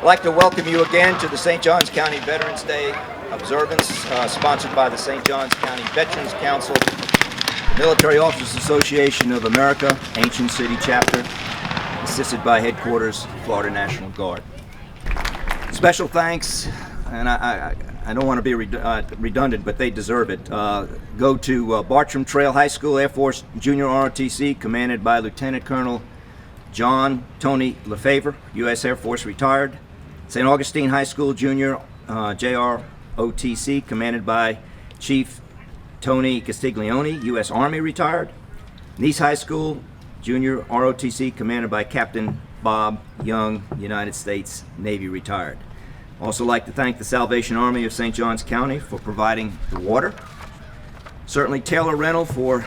like to welcome you again to the St. Johns County Veterans Day observance, sponsored by the St. Johns County Veterans Council, Military Officers Association of America, Ancient City Chapter, assisted by Headquarters, Florida National Guard. Special thanks, and I don't want to be redundant, but they deserve it. Go to Bartram Trail High School Air Force Junior ROTC, commanded by Lieutenant Colonel John Tony Lefevre, U.S. Air Force retired. St. Augustine High School Junior JROTC, commanded by Chief Tony Castiglione, U.S. Army retired. Nease High School Junior ROTC, commanded by Captain Bob Young, United States Navy retired. Also like to thank the Salvation Army of St. Johns County for providing the water. Certainly Taylor Rental for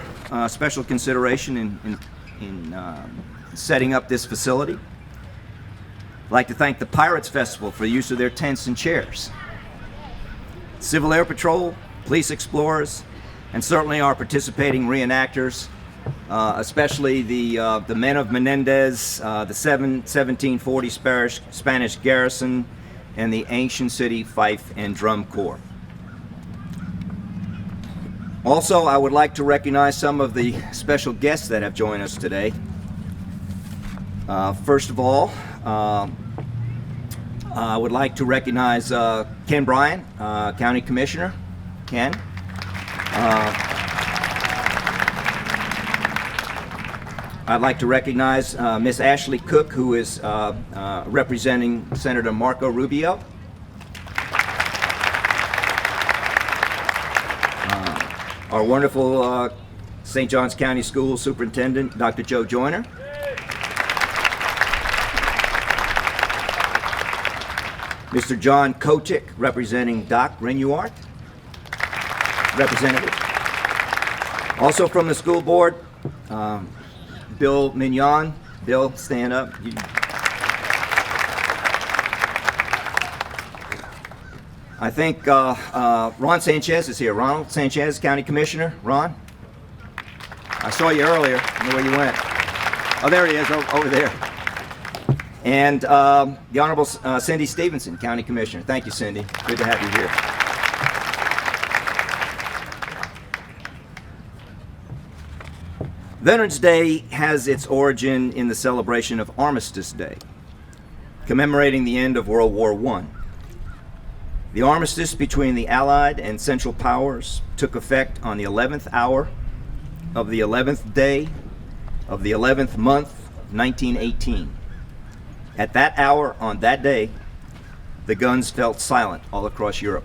special consideration in setting up this facility. I'd like to thank the Pirates Festival for the use of their tents and chairs. Civil Air Patrol, Police Explorers, and certainly our participating reenactors, especially the men of Menendez, the 1740 Spanish garrison, and the Ancient City Fife and Drum Corps. Also, I would like to recognize some of the special guests that have joined us today. First of all, I would like to recognize Ken Bryan, County Commissioner. Ken. I'd like to recognize Miss Ashley Cook, who is representing Senator Marco Rubio. Our wonderful St. Johns County School Superintendent, Dr. Joe Joyner. Mr. John Kotick, representing Doc Renuart, representative. Also from the school board, Bill Mignon. Bill, stand up. I think Ron Sanchez is here. Ronald Sanchez, County Commissioner. Ron? I saw you earlier. I know where you went. Oh, there he is, over there. And the Honorable Cindy Stevenson, County Commissioner. Thank you, Cindy. Good to have you here. Veterans Day has its origin in the celebration of Armistice Day, commemorating the end of World War I. The armistice between the Allied and Central Powers took effect on the 11th hour of the 11th day of the 11th month, 1918. At that hour, on that day, the guns fell silent all across Europe.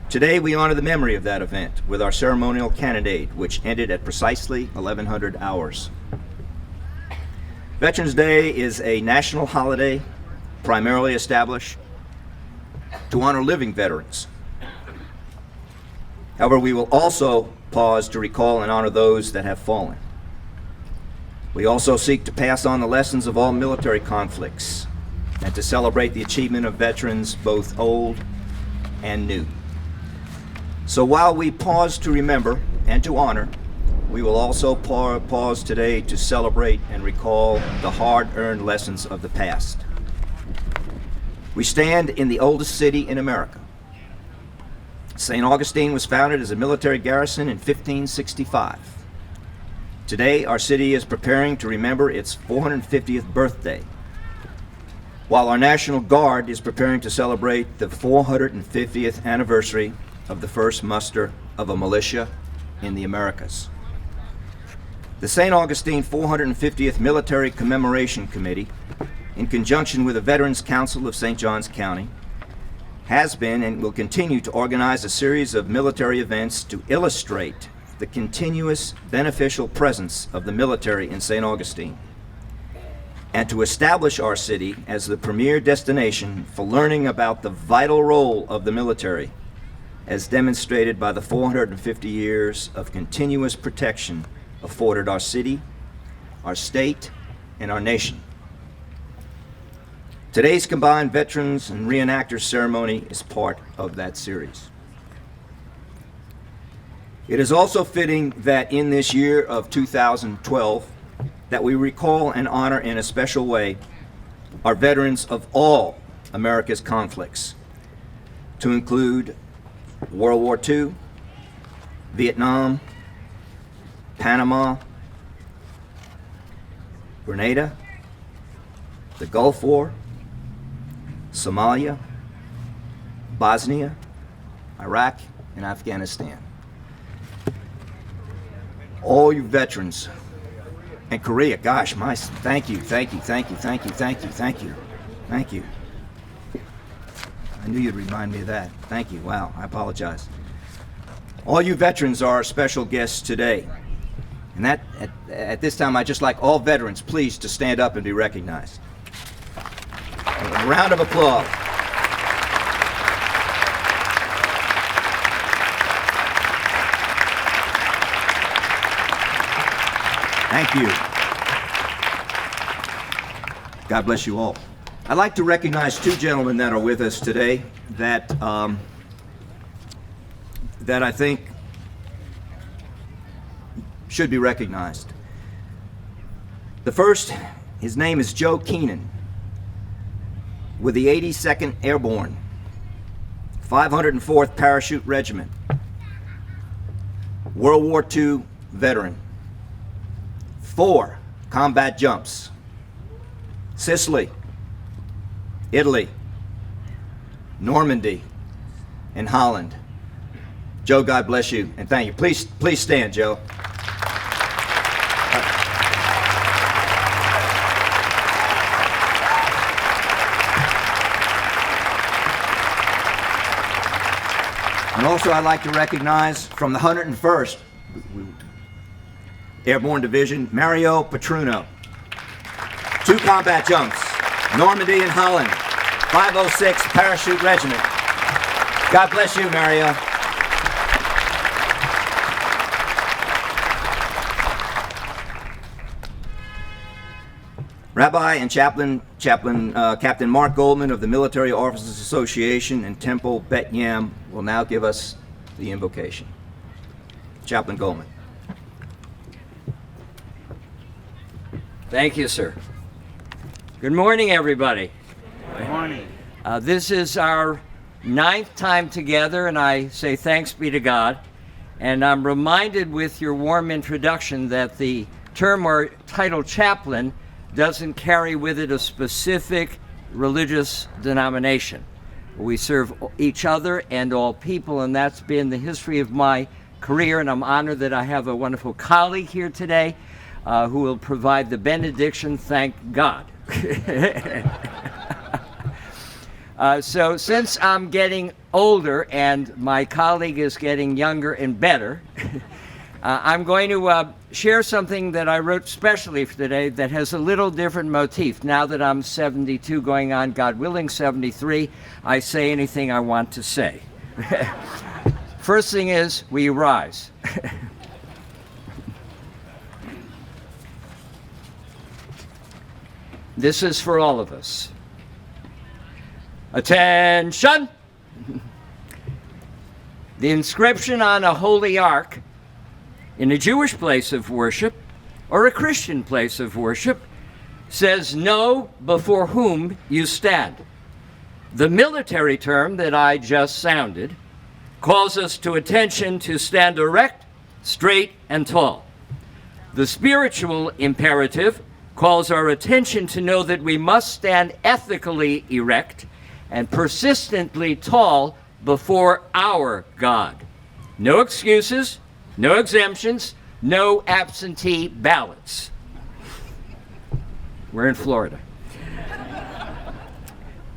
Today, we honor the memory of that event with our ceremonial cannonade, which ended at precisely 1100 hours. Veterans Day is a national holiday primarily established to honor living veterans. However, we will also pause to recall and honor those that have fallen. We also seek to pass on the lessons of all military conflicts and to celebrate the achievement of veterans, both old and new. So while we pause to remember and to honor, we will also pause today to celebrate and recall the hard-earned lessons of the past. We stand in the oldest city in America. St. Augustine was founded as a military garrison in 1565. Today, our city is preparing to remember its 450th birthday, while our National Guard is preparing to celebrate the 450th anniversary of the first muster of a militia in the Americas. The St. Augustine 450th Military Commemoration Committee, in conjunction with the Veterans Council of St. Johns County, has been and will continue to organize a series of military events to illustrate the continuous beneficial presence of the military in St. Augustine, and to establish our city as the premier destination for learning about the vital role of the military, as demonstrated by the 450 years of continuous protection afforded our city, our state, and our nation. Today's combined Veterans and Reenactors ceremony is part of that series. It is also fitting that in this year of 2012, that we recall and honor in a special way are veterans of all America's conflicts, to include World War II, Vietnam, Panama, Grenada, the Gulf War, Somalia, Bosnia, Iraq, and Afghanistan. All you veterans, and Korea, gosh, thank you. I knew you'd remind me of that. Thank you. Wow, I apologize. All you veterans are our special guests today. And at this time, I'd just like all veterans, please, to stand up and be recognized. A round of applause. Thank you. God bless you all. I'd like to recognize two gentlemen that are with us today that I think should be recognized. The first, his name is Joe Keenan, with the 82nd Airborne, 504th Parachute Regiment, World War II veteran, 4 combat jumps, Sicily, Italy, Normandy, and Holland. Joe, God bless you, and thank you. Please stand, Joe. And also I'd like to recognize from the 101st Airborne Division, Mario Patruno. 2 combat jumps, Normandy and Holland, 506 Parachute Regiment. God bless you, Mario. Rabbi and Captain Mark Goldman of the Military Officers Association and Temple Bet Yam will now give us the invocation. Chaplain Goldman. Thank you, sir. Good morning, everybody. Good morning. This is our 9th time together, and I say thanks be to God. And I'm reminded with your warm introduction that the term or title chaplain doesn't carry with it a specific religious denomination. We serve each other and all people, and that's been the history of my career, and I'm honored that I have a wonderful colleague here today who will provide the benediction, thank God. So since I'm getting older and my colleague is getting younger and better, I'm going to share something that I wrote specially for today that has a little different motif. Now that I'm 72 going on, God willing, 73, I say anything I want to say. First thing is, will you rise? This is for all of us. Attention! The inscription on a holy ark in a Jewish place of worship or a Christian place of worship says, "Know before whom you stand." The military term that I just sounded calls us to attention to stand erect, straight, and tall. The spiritual imperative calls our attention to know that we must stand ethically erect and persistently tall before our God. No excuses, no exemptions, no absentee ballots. We're in Florida.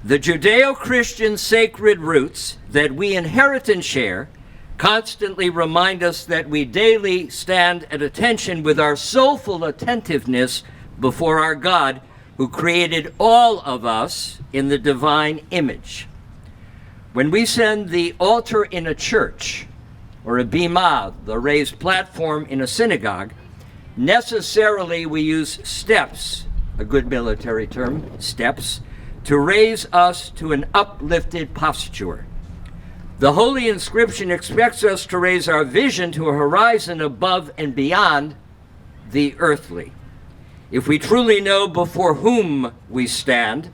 The Judeo-Christian sacred roots that we inherit and share constantly remind us that we daily stand at attention with our soulful attentiveness before our God, who created all of us in the divine image. When we send the altar in a church, or a bimah, the raised platform in a synagogue, necessarily we use steps, a good military term, steps, to raise us to an uplifted posture. The Holy Inscription expects us to raise our vision to a horizon above and beyond the earthly. If we truly know before whom we stand,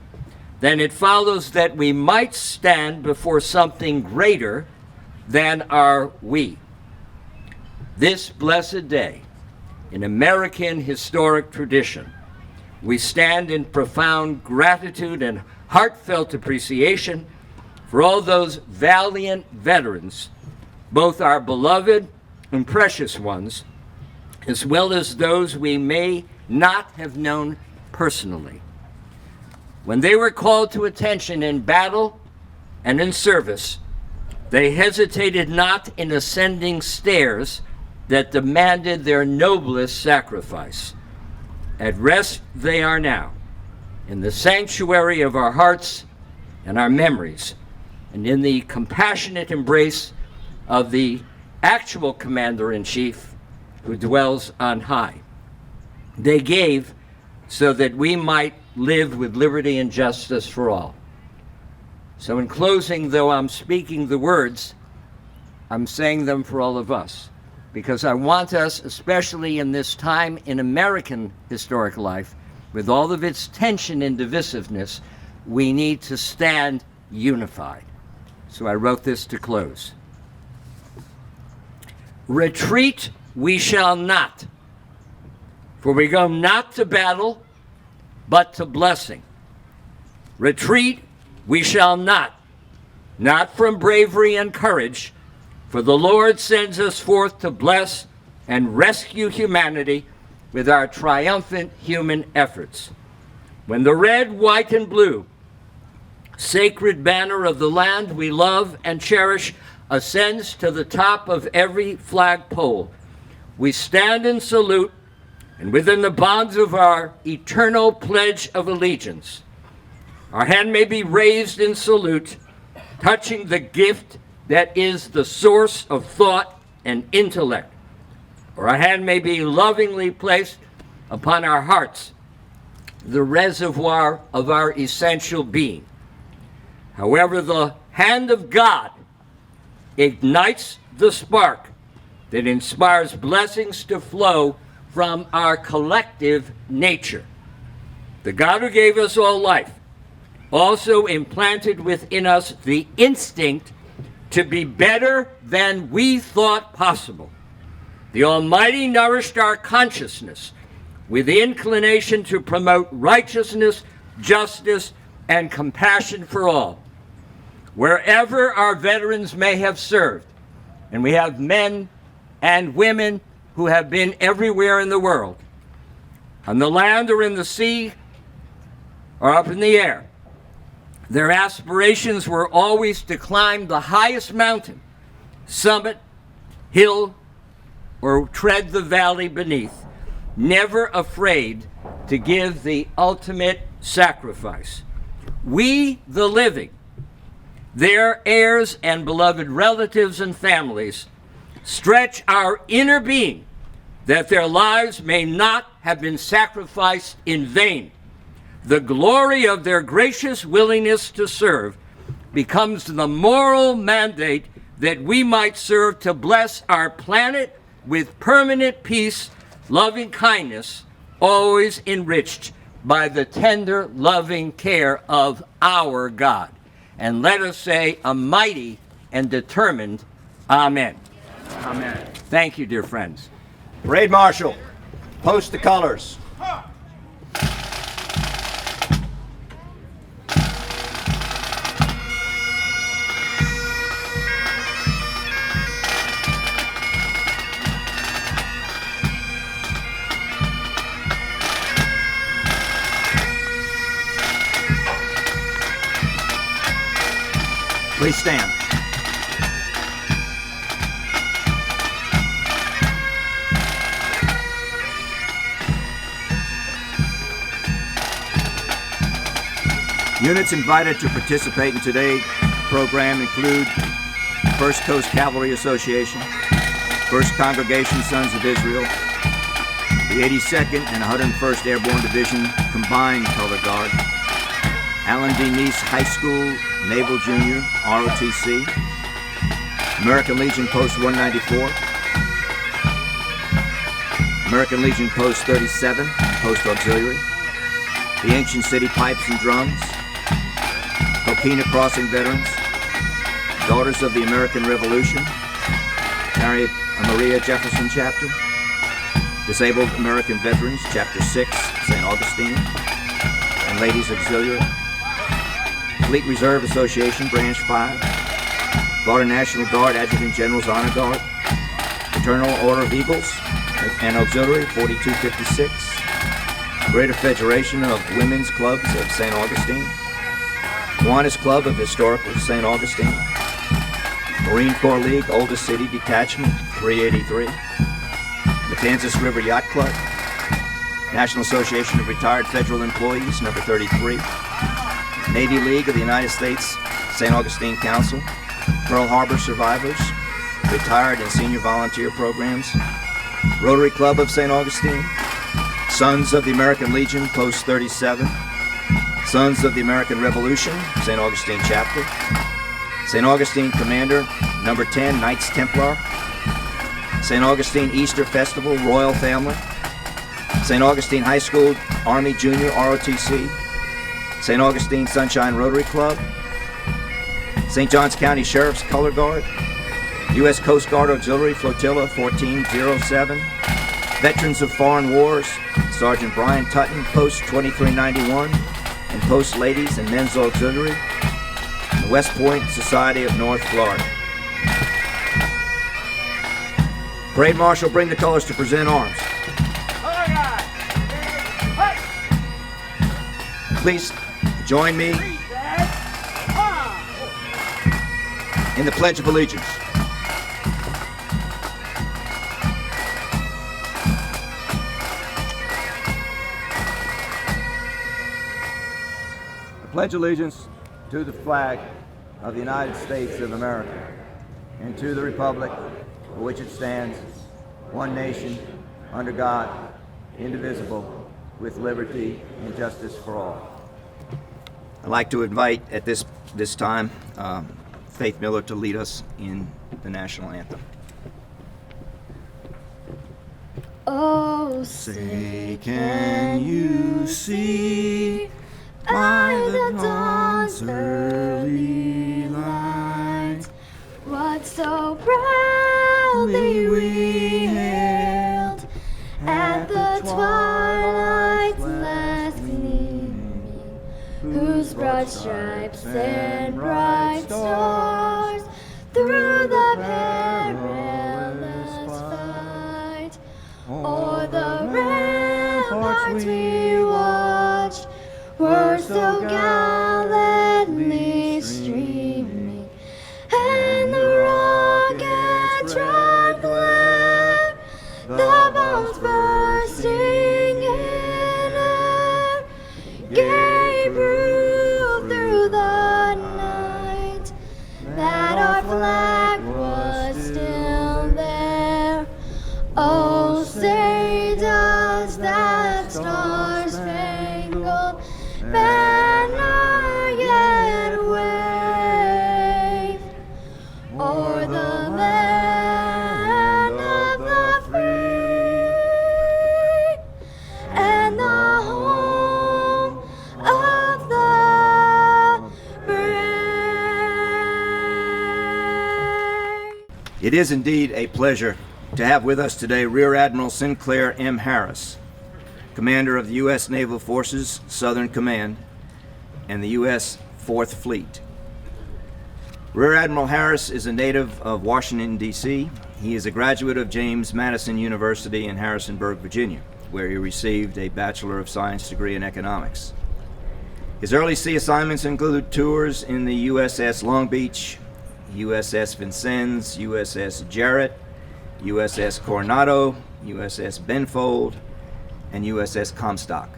then it follows that we might stand before something greater than our we. This blessed day, in American historic tradition, we stand in profound gratitude and heartfelt appreciation for all those valiant veterans, both our beloved and precious ones, as well as those we may not have known personally. When they were called to attention in battle and in service, they hesitated not in ascending stairs that demanded their noblest sacrifice. At rest they are now, in the sanctuary of our hearts and our memories, and in the compassionate embrace of the actual Commander-in-Chief who dwells on high. They gave so that we might live with liberty and justice for all. So in closing, though I'm speaking the words, I'm saying them for all of us, because I want us, especially in this time in American historic life, with all of its tension and divisiveness, we need to stand unified. So I wrote this to close. Retreat we shall not, for we go not to battle, but to blessing. Retreat we shall not from bravery and courage, for the Lord sends us forth to bless and rescue humanity with our triumphant human efforts. When the red, white, and blue sacred banner of the land we love and cherish ascends to the top of every flagpole, we stand in salute, and within the bonds of our eternal pledge of allegiance, our hand may be raised in salute, touching the gift that is the source of thought and intellect, or our hand may be lovingly placed upon our hearts, the reservoir of our essential being. However, the hand of God ignites the spark that inspires blessings to flow from our collective nature. The God who gave us all life also implanted within us the instinct to be better than we thought possible. The Almighty nourished our consciousness with the inclination to promote righteousness, justice, and compassion for all. Wherever our veterans may have served, and we have men and women who have been everywhere in the world, on the land or in the sea or up in the air, their aspirations were always to climb the highest mountain, summit, hill, or tread the valley beneath, never afraid to give the ultimate sacrifice. We, the living, their heirs and beloved relatives and families, stretch our inner being that their lives may not have been sacrificed in vain. The glory of their gracious willingness to serve becomes the moral mandate that we might serve to bless our planet with permanent peace, loving kindness, always enriched by the tender, loving care of our God. And let us say a mighty and determined Amen. Amen. Thank you, dear friends. Parade Marshal, post the colors. Please stand. Units invited to participate in today's program include First Coast Cavalry Association, First Congregation Sons of Israel, the 82nd and 101st Airborne Division Combined Color Guard, Alan D. Nease High School, Naval Junior, ROTC, American Legion Post 194, American Legion Post 37, Post Auxiliary, the Ancient City Pipes and Drums, Coquina Crossing Veterans, Daughters of the American Revolution, Maria Jefferson Chapter, Disabled American Veterans, Chapter 6, St. Augustine, and Ladies Auxiliary, Fleet Reserve Association, Branch 5, Florida National Guard Adjutant General's Honor Guard, Fraternal Order of Eagles, and Auxiliary 4256, Greater Federation of Women's Clubs of St. Augustine, Kiwanis Club of Historical St. Augustine, Marine Corps League Oldest City Detachment 383, Matanzas River Yacht Club, National Association of Retired Federal Employees number 33, Navy League of the United States St. Augustine Council, Pearl Harbor Survivors, Retired and Senior Volunteer Programs, Rotary Club of St. Augustine, Sons of the American Legion, Post 37, Sons of the American Revolution, St. Augustine Chapter, St. Augustine Commander, number 10, Knights Templar, St. Augustine Easter Festival, Royal Family, St. Augustine High School Army Junior ROTC, St. Augustine Sunshine Rotary Club, St. Johns County Sheriff's Color Guard, U.S. Coast Guard Auxiliary Flotilla 1407, Veterans of Foreign Wars, Sergeant Brian Tutton, Post 2391, and Post Ladies and Men's Auxiliary, and the West Point Society of North Florida. Parade Marshal, bring the colors to present arms. Please join me in the Pledge of Allegiance. I pledge allegiance to the flag of the United States of America and to the republic for which it stands, one nation, under God, indivisible, with liberty and justice for all. I'd like to invite at this time Faith Miller to lead us in the national anthem. Oh, say can you see by the dawn's early light what so proudly we hailed at the twilight's last gleaming, whose broad stripes and bright stars through the perilous fight o'er the ramparts we watched were so gallantly streaming, and the rocket's red glare, the bombs bursting in air, gave proof through the night that our flag was still there. Oh, say does that star-spangled banner yet wave o'er the land of the free and the home of the brave. It is indeed a pleasure to have with us today Rear Admiral Sinclair M. Harris, Commander of the U.S. Naval Forces Southern Command and the U.S. 4th Fleet. Rear Admiral Harris is a native of Washington, D.C. He is a graduate of James Madison University in Harrisonburg, Virginia, where he received a Bachelor of Science degree in economics. His early sea assignments include tours in the USS Long Beach, USS Vincennes, USS Jarrett, USS Coronado, USS Benfold, and USS Comstock.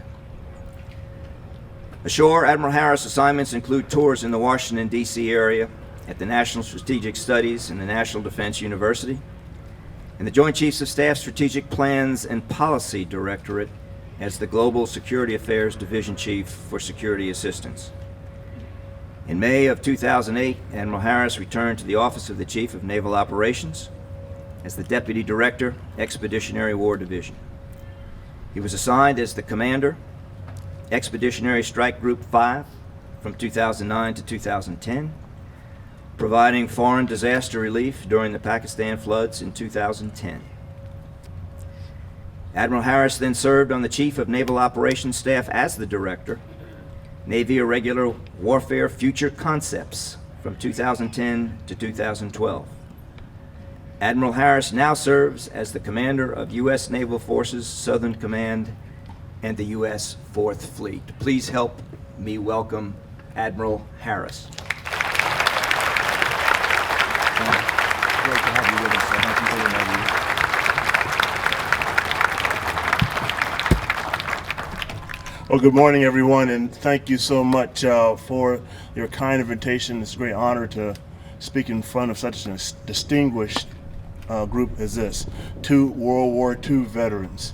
Ashore, Admiral Harris' assignments include tours in the Washington, D.C. area, at the National Strategic Studies and the National Defense University, and the Joint Chiefs of Staff Strategic Plans and Policy Directorate as the Global Security Affairs Division Chief for Security Assistance. In May of 2008, Admiral Harris returned to the Office of the Chief of Naval Operations as the Deputy Director, Expeditionary War Division. He was assigned as the commander, Expeditionary Strike Group 5 from 2009 to 2010, providing foreign disaster relief during the Pakistan floods in 2010. Admiral Harris then served on the Chief of Naval Operations Staff as the Director, Navy Irregular Warfare Future Concepts from 2010 to 2012. Admiral Harris now serves as the Commander of U.S. Naval Forces Southern Command and the U.S. 4th Fleet. Please help me welcome Admiral Harris. Great to have you with us. Thank you very much. Well, good morning, everyone, and thank you so much for your kind invitation. It's a great honor to speak in front of such a distinguished group as this. 2 World War II veterans.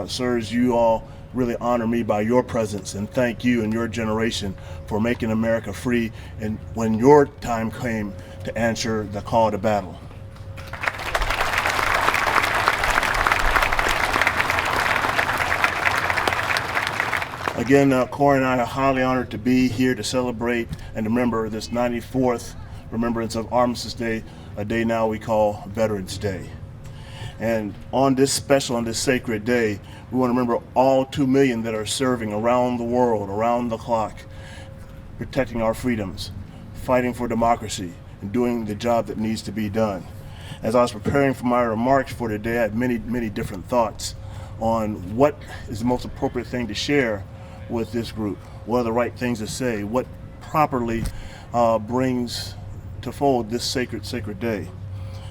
Sirs, you all really honor me by your presence, and thank you and your generation for making America free and when your time came to answer the call to battle. Again, Corp and I are highly honored to be here to celebrate and remember this 94th remembrance of Armistice Day, a day now we call Veterans Day. And on this sacred day, we want to remember all 2 million that are serving around the world, around the clock, protecting our freedoms, fighting for democracy, and doing the job that needs to be done. As I was preparing for my remarks for today, I had many different thoughts on what is the most appropriate thing to share with this group, what are the right things to say, what properly brings to fold this sacred day.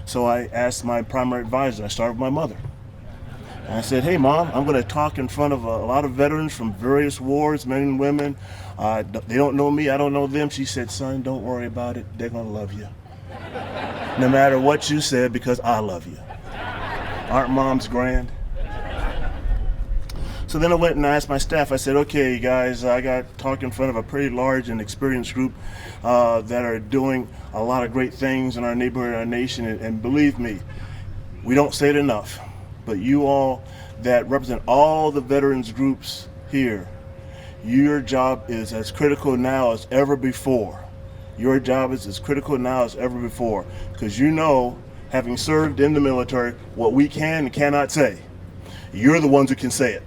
So I asked my primary advisor, I started with my mother. And I said, hey Mom, I'm going to talk in front of a lot of veterans from various wars, men and women. They don't know me, I don't know them. She said, son, don't worry about it, they're going to love you. No matter what you said, because I love you. Aren't moms grand? So then I went and I asked my staff, I said, okay guys, I got talked in front of a pretty large and experienced group that are doing a lot of great things in our neighborhood, our nation, and believe me, we don't say it enough, but you all that represent all the veterans groups here, your job is as critical now as ever before. Your job is as critical now as ever before, because you know, having served in the military, what we can and cannot say. You're the ones who can say it.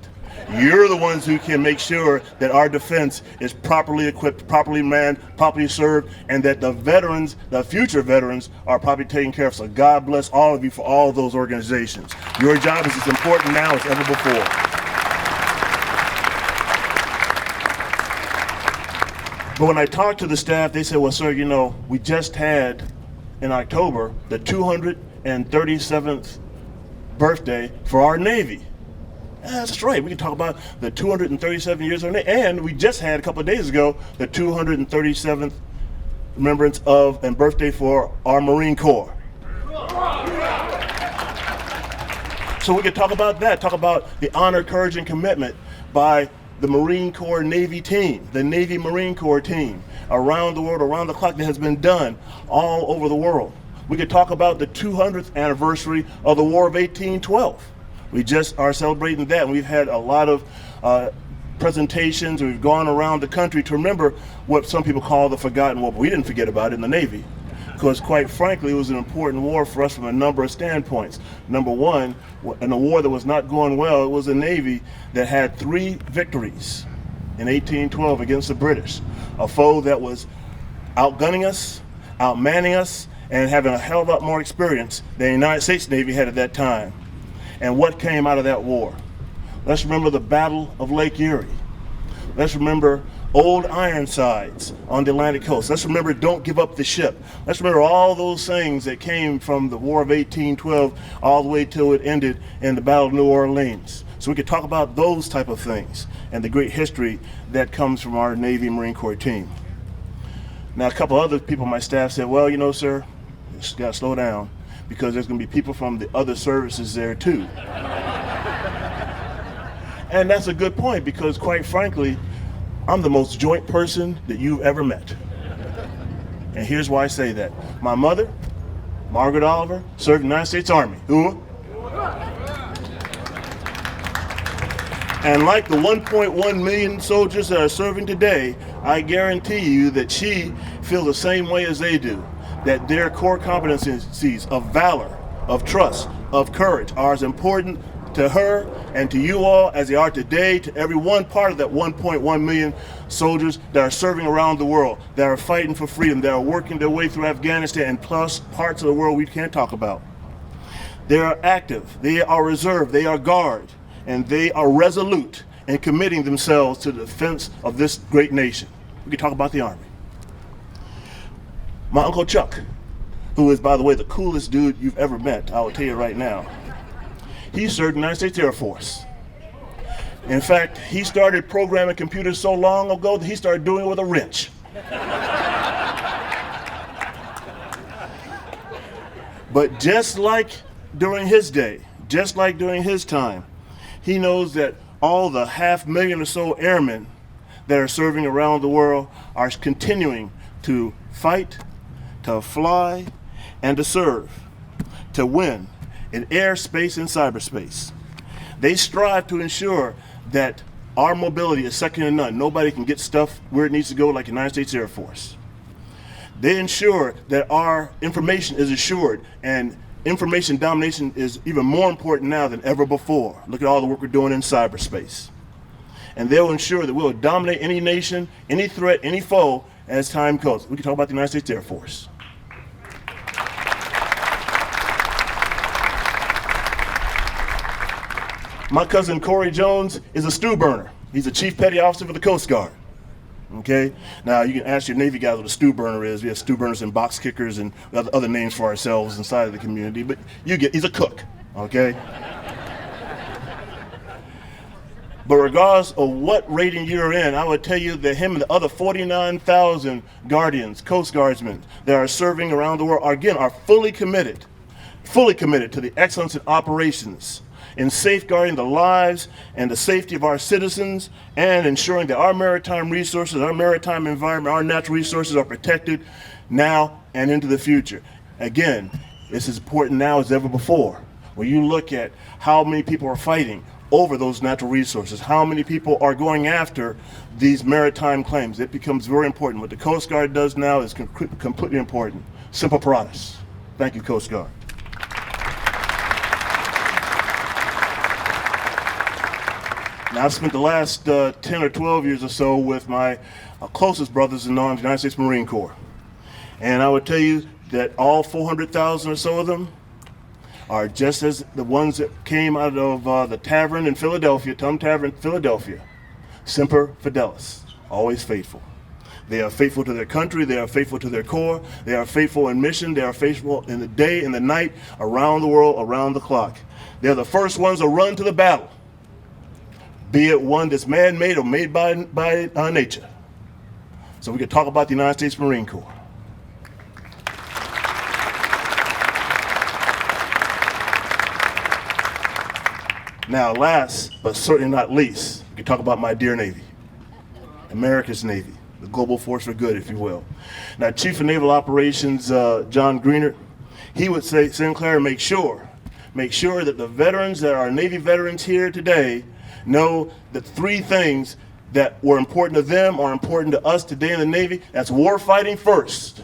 You're the ones who can make sure that our defense is properly equipped, properly manned, properly served, and that the veterans, the future veterans, are properly taken care of. So God bless all of you for all of those organizations. Your job is as important now as ever before. But when I talked to the staff, they said, well, sir, you know, we just had in October the 237th birthday for our Navy. That's right, we can talk about the 237 years of Navy, and we just had a couple of days ago the 237th remembrance of and birthday for our Marine Corps. So we could talk about that, talk about the honor, courage, and commitment by the Marine Corps Navy team, the Navy Marine Corps team around the world, around the clock, that has been done all over the world. We could talk about the 200th anniversary of the War of 1812. We just are celebrating that, and we've had a lot of presentations. We've gone around the country to remember what some people call the forgotten war, but we didn't forget about it in the Navy, because quite frankly, it was an important war for us from a number of standpoints. Number one, in a war that was not going well, it was a Navy that had 3 victories in 1812 against the British, a foe that was outgunning us, outmanning us, and having a hell of a lot more experience than the United States Navy had at that time. And what came out of that war? Let's remember the Battle of Lake Erie. Let's remember Old Ironsides on the Atlantic coast. Let's remember Don't Give Up the Ship. Let's remember all those things that came from the War of 1812 all the way till it ended in the Battle of New Orleans. So we could talk about those type of things and the great history that comes from our Navy Marine Corps team. Now, a couple other people on my staff said, well, you know, sir, you just gotta slow down, because there's going to be people from the other services there too. And that's a good point, because quite frankly, I'm the most joint person that you've ever met. And here's why I say that. My mother, Margaret Oliver, served in the United States Army. Who? And like the 1.1 million soldiers that are serving today, I guarantee you that she feels the same way as they do, that their core competencies of valor, of trust, of courage are as important to her and to you all as they are today to every one part of that 1.1 million soldiers that are serving around the world, that are fighting for freedom, that are working their way through Afghanistan and plus parts of the world we can't talk about. They are active, they are reserved, they are guard, and they are resolute in committing themselves to the defense of this great nation. We can talk about the Army. My Uncle Chuck, who is, by the way, the coolest dude you've ever met, I will tell you right now. He served in the United States Air Force. In fact, he started programming computers so long ago that he started doing it with a wrench. But just like during his day, just like during his time, he knows that all the 500,000 or so airmen that are serving around the world are continuing to fight, to fly, and to serve, to win in airspace and cyberspace. They strive to ensure that our mobility is second to none. Nobody can get stuff where it needs to go like the United States Air Force. They ensure that our information is assured, and information domination is even more important now than ever before. Look at all the work we're doing in cyberspace. And they'll ensure that we'll dominate any nation, any threat, any foe as time goes. We can talk about the United States Air Force. My cousin Corey Jones is a stew burner. He's a chief petty officer for the Coast Guard. Okay? Now you can ask your Navy guys what a stew burner is. We have stew burners and box kickers and other names for ourselves inside of the community, but he's a cook. Okay? But regardless of what rating you're in, I would tell you that him and the other 49,000 Guardians, Coast Guardsmen that are serving around the world are fully committed to the excellence in operations, in safeguarding the lives and the safety of our citizens, and ensuring that our maritime resources, our maritime environment, our natural resources are protected now and into the future. Again, it's as important now as ever before. When you look at how many people are fighting over those natural resources, how many people are going after these maritime claims, it becomes very important. What the Coast Guard does now is completely important. Simple paratus. Thank you, Coast Guard. Now, I've spent the last 10 or 12 years or so with my closest brothers in arms, the United States Marine Corps. And I would tell you that all 400,000 or so of them are just as the ones that came out of the tavern in Philadelphia, Tum Tavern, Philadelphia. Semper Fidelis, always faithful. They are faithful to their country, they are faithful to their Corps, they are faithful in mission, they are faithful in the day and the night, around the world, around the clock. They're the first ones to run to the battle, be it one that's man-made or made by nature. So we could talk about the United States Marine Corps. Now, last but certainly not least, we can talk about my dear Navy, America's Navy, the global force for good, if you will. Now, Chief of Naval Operations John Greenert, he would say, Sinclair, make sure that the veterans that are Navy veterans here today know that three things that were important to them are important to us today in the Navy. That's war fighting first.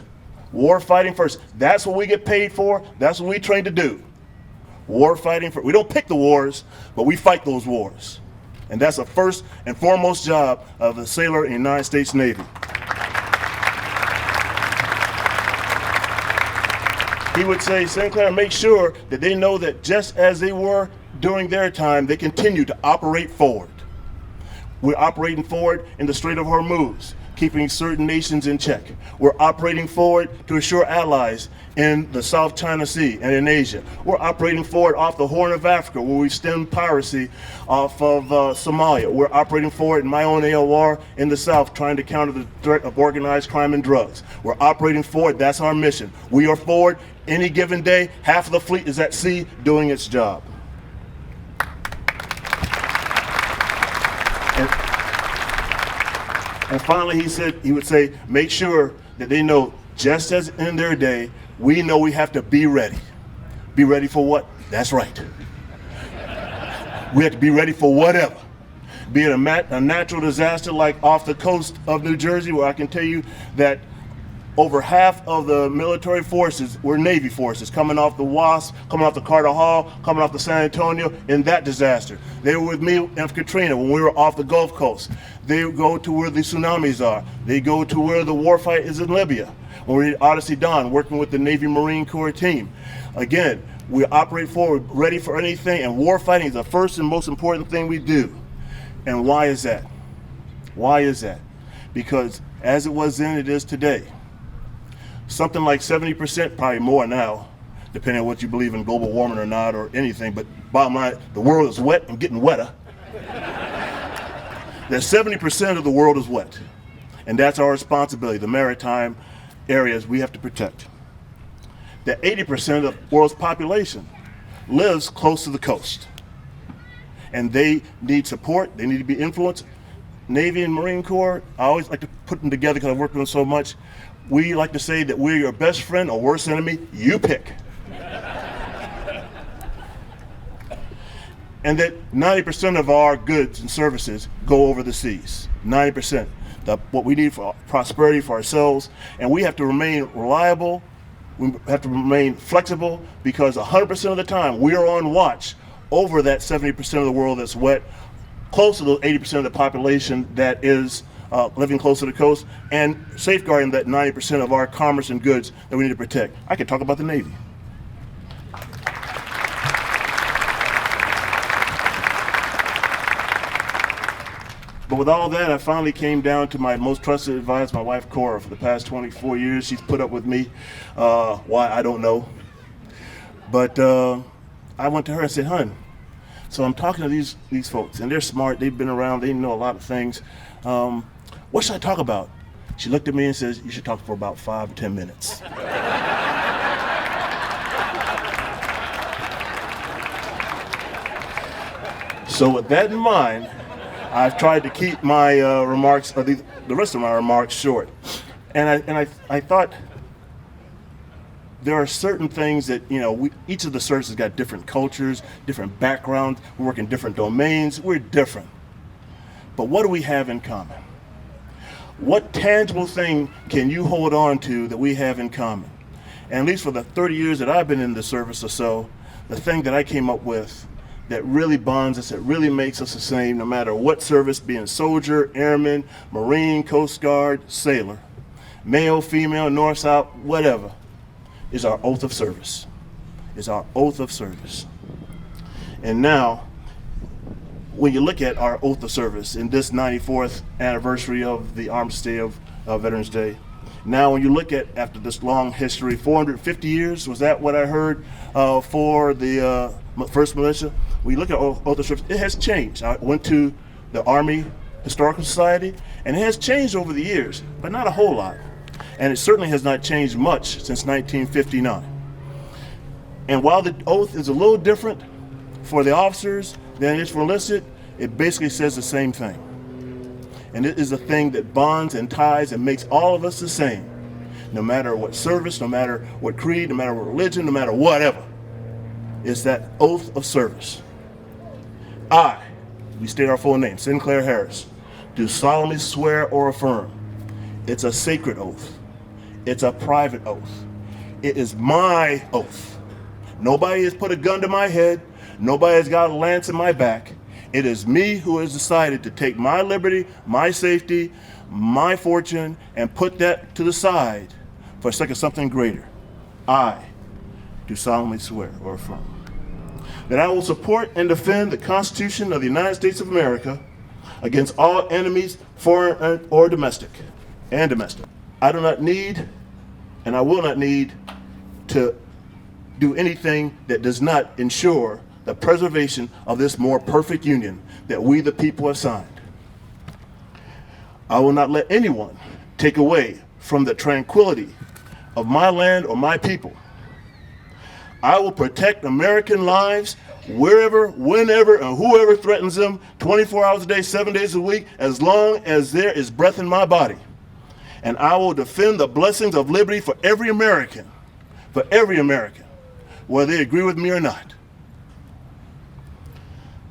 War fighting first. That's what we get paid for. That's what we train to do. War fighting first. We don't pick the wars, but we fight those wars. And that's the first and foremost job of a sailor in the United States Navy. He would say, Sinclair, make sure that they know that just as they were during their time, they continue to operate forward. We're operating forward in the Strait of Hormuz, keeping certain nations in check. We're operating forward to assure allies in the South China Sea and in Asia. We're operating forward off the Horn of Africa, where we stem piracy off of Somalia. We're operating forward in my own AOR in the South, trying to counter the threat of organized crime and drugs. We're operating forward. That's our mission. We are forward. Any given day, half of the fleet is at sea doing its job. And finally, he would say, make sure that they know, just as in their day, we know we have to be ready. Be ready for what? That's right. We have to be ready for whatever. Be it a natural disaster like off the coast of New Jersey, where I can tell you that over half of the military forces were Navy forces coming off the Wasp, coming off the Carter Hall, coming off the San Antonio in that disaster. They were with me in Katrina when we were off the Gulf Coast. They go to where the tsunamis are. They go to where the warfight is in Libya. When we're at Odyssey Dawn, working with the Navy Marine Corps team. Again, we operate forward, ready for anything, and warfighting is the first and most important thing we do. And why is that? Why is that? Because as it was then, it is today. Something like 70%, probably more now, depending on what you believe in global warming or not or anything, but bottom line, the world is wet and getting wetter. That 70% of the world is wet. And that's our responsibility, the maritime areas we have to protect. That 80% of the world's population lives close to the coast. And they need support, they need to be influenced. Navy and Marine Corps, I always like to put them together because I've worked with them so much. We like to say that we're your best friend or worst enemy, you pick. And that 90% of our goods and services go over the seas, 90%. What we need for prosperity for ourselves, and we have to remain reliable, we have to remain flexible, because 100% of the time we are on watch over that 70% of the world that's wet, close to the 80% of the population that is living close to the coast, and safeguarding that 90% of our commerce and goods that we need to protect. I could talk about the Navy. But with all that, I finally came down to my most trusted advisor, my wife, Cora. For the past 24 years, she's put up with me. Why, I don't know. But I went to her and said, "Hun, so I'm talking to these folks, and they're smart. They've been around. They know a lot of things. What should I talk about?" She looked at me and says, "You should talk for about 5 to 10 minutes." So with that in mind, I've tried to keep my remarks, or the rest of my remarks, short. And I thought there are certain things that, each of the services got different cultures, different backgrounds. We work in different domains. We're different. But what do we have in common? What tangible thing can you hold on to that we have in common? And at least for the 30 years that I've been in the service or so, the thing that I came up with that really bonds us, that really makes us the same, no matter what service, being soldier, airman, Marine, Coast Guard, sailor, male, female, north, south, whatever, is our oath of service. Is our oath of service. And now, when you look at our oath of service in this 94th anniversary of the Armistice Day of Veterans Day, now when you look at, after this long history, 450 years, was that what I heard for the first militia? When you look at oath of service, it has changed. I went to the Army Historical Society, and it has changed over the years, but not a whole lot. And it certainly has not changed much since 1959. And while the oath is a little different for the officers than it is for enlisted, it basically says the same thing. And it is a thing that bonds and ties and makes all of us the same, no matter what service, no matter what creed, no matter what religion, no matter whatever. It's that oath of service. I, we state our full name, Sinclair Harris, do solemnly swear or affirm. It's a sacred oath. It's a private oath. It is my oath. Nobody has put a gun to my head. Nobody has got a lance in my back. It is me who has decided to take my liberty, my safety, my fortune, and put that to the side for the sake of something greater. I do solemnly swear or affirm that I will support and defend the Constitution of the United States of America against all enemies, foreign or domestic, and domestic. I do not need, and I will not need, to do anything that does not ensure the preservation of this more perfect union that we the people have signed. I will not let anyone take away from the tranquility of my land or my people. I will protect American lives wherever, whenever, and whoever threatens them 24 hours a day, 7 days a week, as long as there is breath in my body. And I will defend the blessings of liberty for every American, whether they agree with me or not.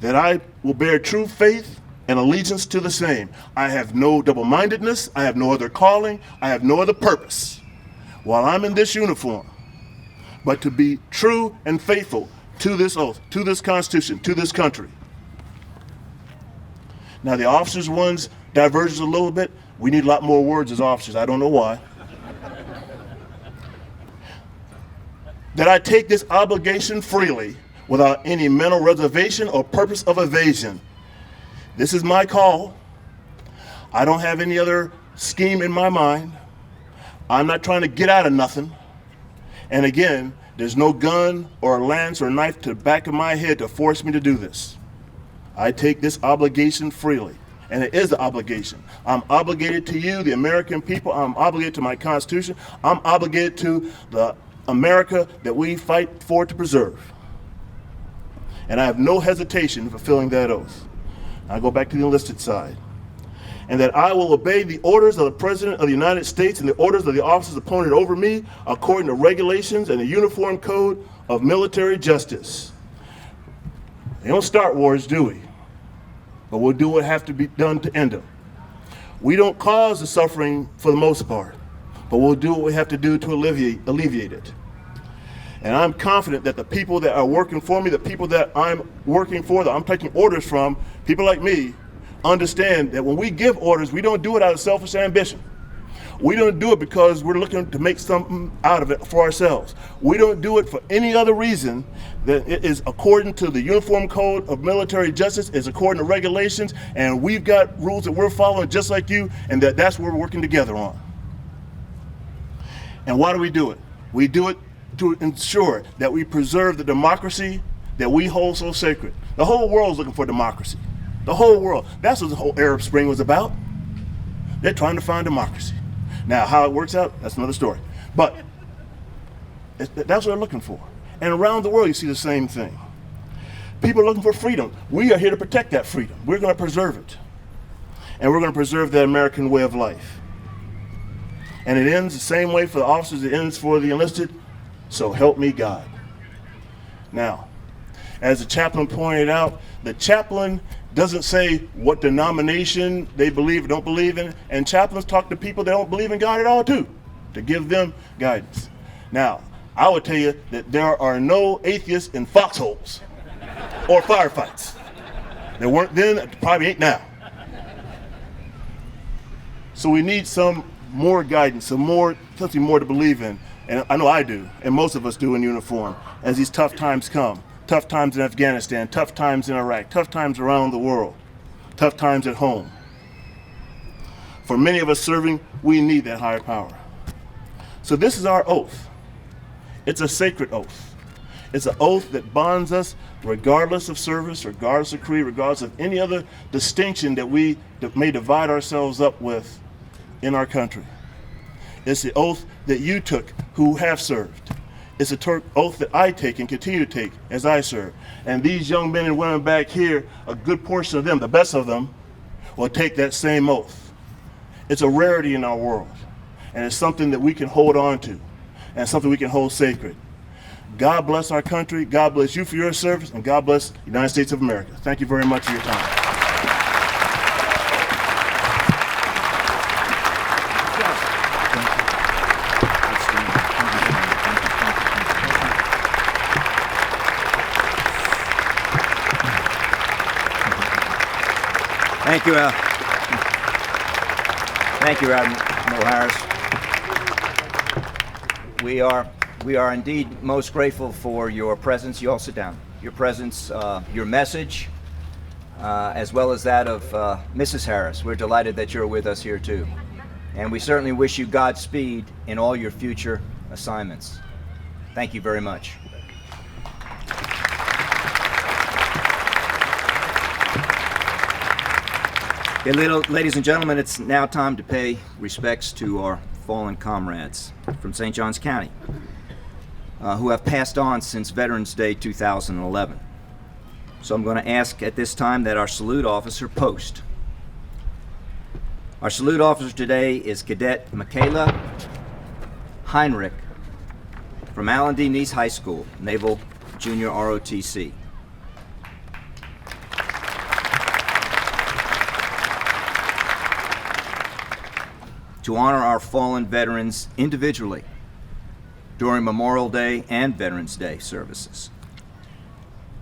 That I will bear true faith and allegiance to the same. I have no double-mindedness. I have no other calling. I have no other purpose while I'm in this uniform but to be true and faithful to this oath, to this Constitution, to this country. Now, the officers ones diverges a little bit. We need a lot more words as officers. I don't know why. That I take this obligation freely without any mental reservation or purpose of evasion. This is my call. I don't have any other scheme in my mind. I'm not trying to get out of nothing. And again, there's no gun or lance or knife to the back of my head to force me to do this. I take this obligation freely, and it is an obligation. I'm obligated to you, the American people. I'm obligated to my Constitution. I'm obligated to the America that we fight for to preserve. And I have no hesitation in fulfilling that oath. I go back to the enlisted side. And that I will obey the orders of the President of the United States and the orders of the officers appointed over me according to regulations and the Uniform Code of Military Justice. They don't start wars, do we? But we'll do what has to be done to end them. We don't cause the suffering for the most part, but we'll do what we have to do to alleviate it. And I'm confident that the people that are working for me, the people that I'm working for, that I'm taking orders from, people like me, understand that when we give orders, we don't do it out of selfish ambition. We don't do it because we're looking to make something out of it for ourselves. We don't do it for any other reason than it is according to the Uniform Code of Military Justice, is according to regulations, and we've got rules that we're following just like you, and that's what we're working together on. And why do we do it? We do it to ensure that we preserve the democracy that we hold so sacred. The whole world is looking for democracy. The whole world. That's what the whole Arab Spring was about. They're trying to find democracy. Now, how it works out, that's another story. But that's what they're looking for. And around the world, you see the same thing. People are looking for freedom. We are here to protect that freedom. We're going to preserve it. And we're going to preserve that American way of life. And it ends the same way for the officers it ends for the enlisted. So help me God. Now, as the chaplain pointed out, the chaplain doesn't say what denomination they believe or don't believe in, and chaplains talk to people that don't believe in God at all too, to give them guidance. Now, I would tell you that there are no atheists in foxholes or firefights. There weren't then, there probably ain't now. So we need some more guidance, something more to believe in, and I know I do, and most of us do in uniform, as these tough times come. Tough times in Afghanistan, tough times in Iraq, tough times around the world, tough times at home. For many of us serving, we need that higher power. So this is our oath. It's a sacred oath. It's an oath that bonds us regardless of service, regardless of creed, regardless of any other distinction that we may divide ourselves up with in our country. It's the oath that you took who have served. It's an oath that I take and continue to take as I serve. And these young men and women back here, a good portion of them, the best of them, will take that same oath. It's a rarity in our world. And it's something that we can hold on to. And something we can hold sacred. God bless our country. God bless you for your service. And God bless the United States of America. Thank you very much for your time. Thank you, Thank you, Admiral Harris. We are indeed most grateful for your presence. You all sit down. Your presence, your message, as well as that of Mrs. Harris. We're delighted that you're with us here too. And we certainly wish you Godspeed in all your future assignments. Thank you very much. Okay, ladies and gentlemen, it's now time to pay respects to our fallen comrades from St. Johns County who have passed on since Veterans Day 2011. So I'm going to ask at this time that our salute officer post. Our salute officer today is Cadet Michaela Heinrich from Alan D. Nease High School, Naval Junior ROTC. to honor our fallen veterans individually during Memorial Day and Veterans Day services.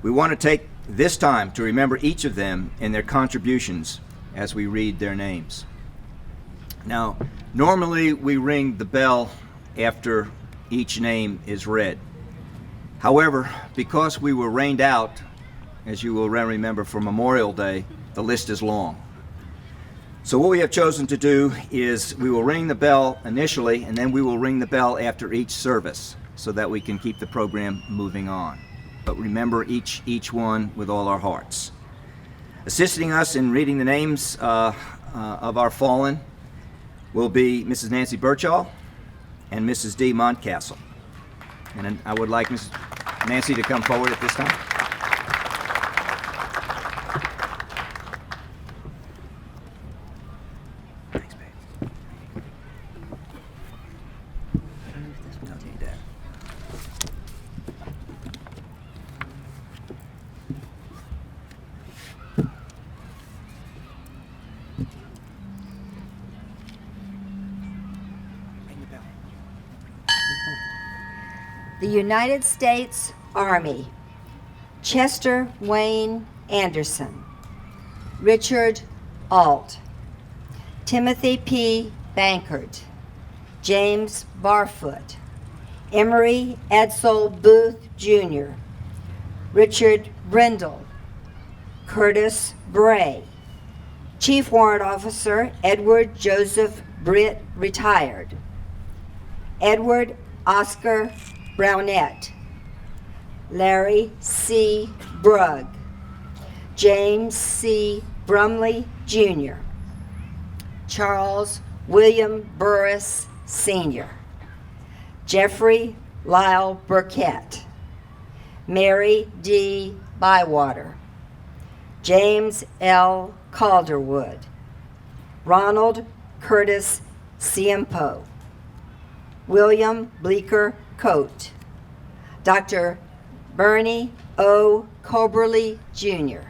We want to take this time to remember each of them and their contributions as we read their names. Now, normally we ring the bell after each name is read. However, because we were rained out, as you will remember for Memorial Day, the list is long. So what we have chosen to do is we will ring the bell initially, and then we will ring the bell after each service so that we can keep the program moving on. But remember each one with all our hearts. Assisting us in reading the names of our fallen will be Mrs. Nancy Birchall and Mrs. D. Montcastle. And I would like Mrs. Nancy to come forward at this time. Thanks, babe. Don't need that. Ring the bell. The United States Army, Chester Wayne Anderson, Richard Alt, Timothy P. Bankert, James Barfoot, Emery Edsel Booth Jr., Richard Brindle, Curtis Bray, Chief Warrant Officer Edward Joseph Britt, retired, Edward Oscar Brownette, Larry C. Brugg, James C. Brumley Jr., Charles William Burris Sr., Jeffrey Lyle Burkett, Mary D. Bywater, James L. Calderwood, Ronald Curtis Ciempo, William Bleecker Coate, Dr. Bernie O. Coberly Jr.,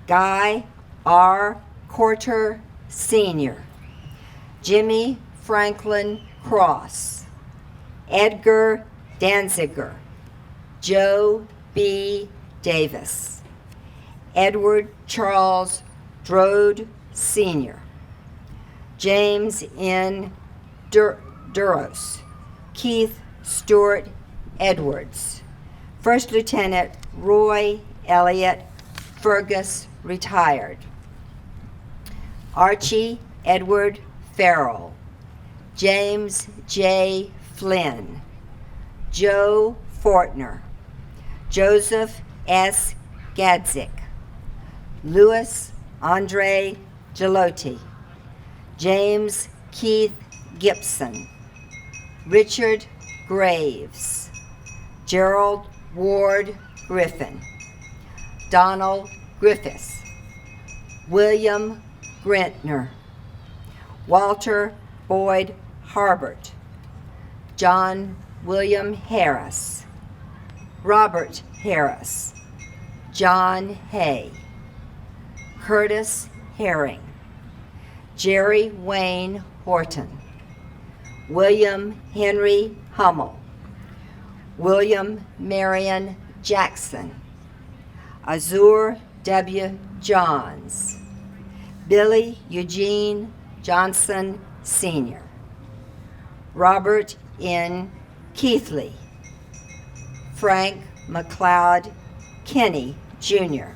Guy R. Corter Sr., Jimmy Franklin Cross, Edgar Danziger, Joe B. Davis, Edward Charles Drode Sr., James N. Duros, Keith Stewart Edwards, First Lieutenant Roy Elliott Fergus, retired, Archie Edward Farrell, James J. Flynn, Joe Fortner, Joseph S. Gadzik, Louis Andre Gelotti, James Keith Gibson, Richard Graves, Gerald Ward Griffin, Donald Griffiths, William Grentner, Walter Boyd Harbert, John William Harris, Robert Harris, John Hay, Curtis Herring, Jerry Wayne Horton, William Henry Hummel, William Marion Jackson, Azur W. Johns, Billy Eugene Johnson Sr., Robert N. Keithley, Frank McLeod Kinney Jr.,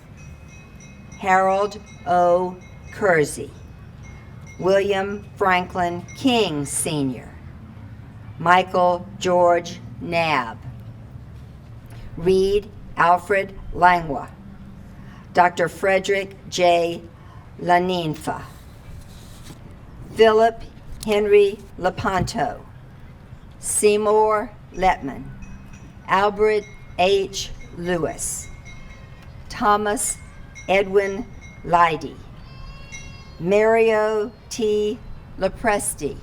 Harold O. Kersey, William Franklin King Sr., Michael George Knabb, Reed Alfred Langlois, Dr. Frederick J. Laninfa, Philip Henry Lepanto, Seymour Letman, Albert H. Lewis, Thomas Edwin Leidy, Mario T. Lepresti,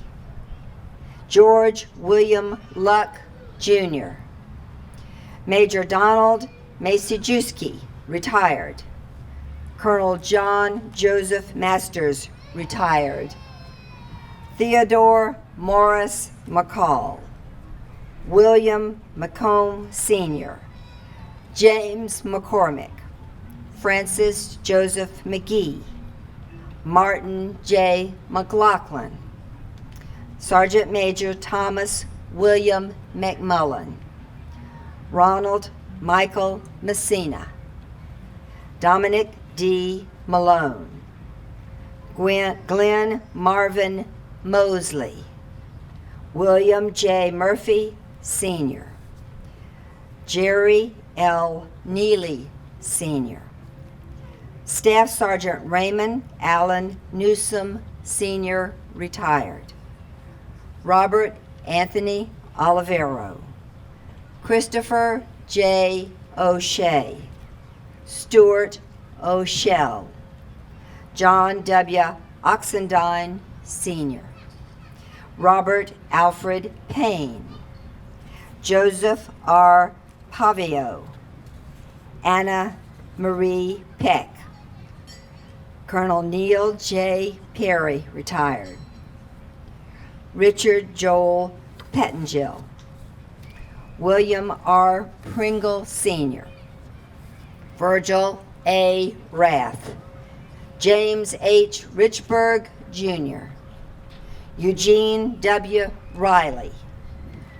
George William Luck, Jr., Major Donald Maciejuski, retired, Colonel John Joseph Masters, retired, Theodore Morris McCall, William McComb Sr., James McCormick, Francis Joseph McGee, Martin J. McLaughlin, Sergeant Major Thomas William McMullen, Ronald Michael Messina, Dominic D. Malone, Glenn Marvin Mosley, William J. Murphy Sr., Jerry L. Neely Sr., Staff Sergeant Raymond Allen Newsom Sr., retired, Robert Anthony Olivero, Christopher J. O'Shea, Stuart O'Shell, John W. Oxendine Sr., Robert Alfred Payne, Joseph R. Pavio, Anna Marie Peck, Colonel Neil J. Perry, retired, Richard Joel Pettingill, William R. Pringle Sr., Virgil A. Rath, James H. Richburg Jr., Eugene W. Riley,